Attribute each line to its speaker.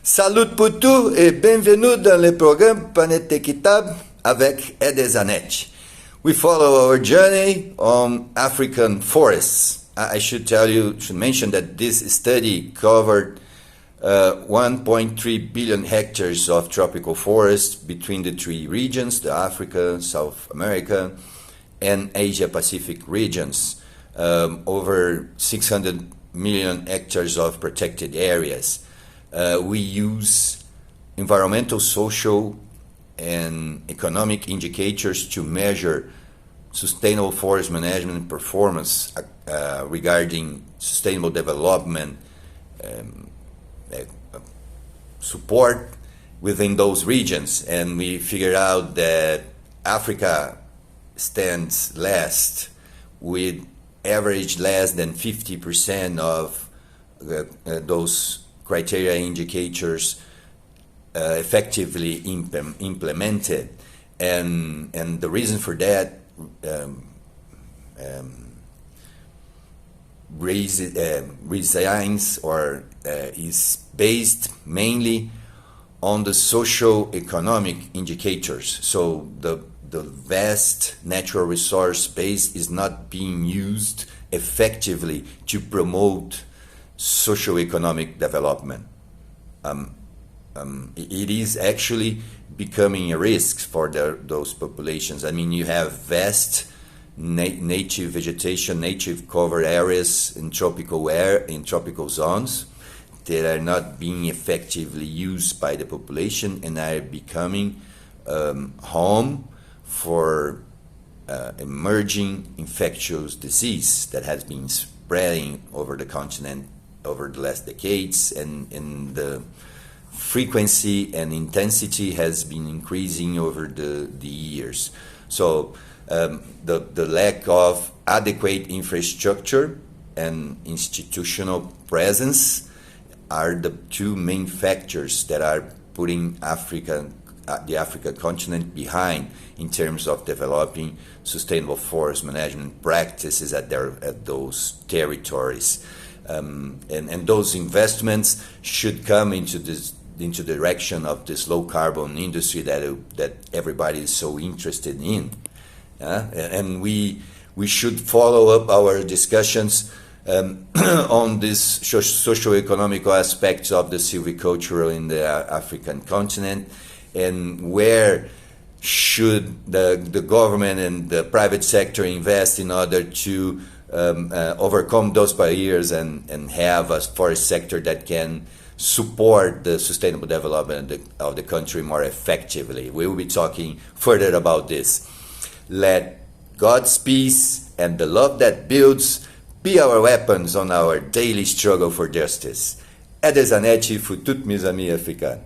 Speaker 1: Salut pour tous et bienvenue dans le programme Planète Équitable avec Edesanet. We follow our journey on African forests. I should mention that this study covered 1.3 billion hectares of tropical forests between the three regions, the Africa, South America, and Asia Pacific regions. Over 600 million hectares of protected areas. We use environmental, social, and economic indicators to measure sustainable forest management performance regarding sustainable development support within those regions. And we figured out that Africa stands last with average less than 50% of those criteria indicators effectively implemented, and the reason for that resides or is based mainly on the socio-economic indicators. So the vast natural resource base is not being used effectively to promote socio-economic development. It is actually becoming a risk for those populations. I mean, you have vast native vegetation, native cover areas in tropical zones that are not being effectively used by the population and are becoming home for emerging infectious disease that has been spreading over the continent over the last decades, and the frequency and intensity has been increasing over the years. So the lack of adequate infrastructure and institutional presence are the two main factors that are putting the African continent behind in terms of developing sustainable forest management practices at those territories. And those investments should come into the direction of this low carbon industry that everybody is so interested in. And we should follow up our discussions on these socio-economic aspects of the silviculture in the African continent, and where should the government and the private sector invest in order to overcome those barriers and have a forest sector that can support the sustainable development of the country more effectively. We will be talking further about this. Let God's peace and the love that builds be our weapons on our daily struggle for justice. Edesanet pour toutes mes amis africains.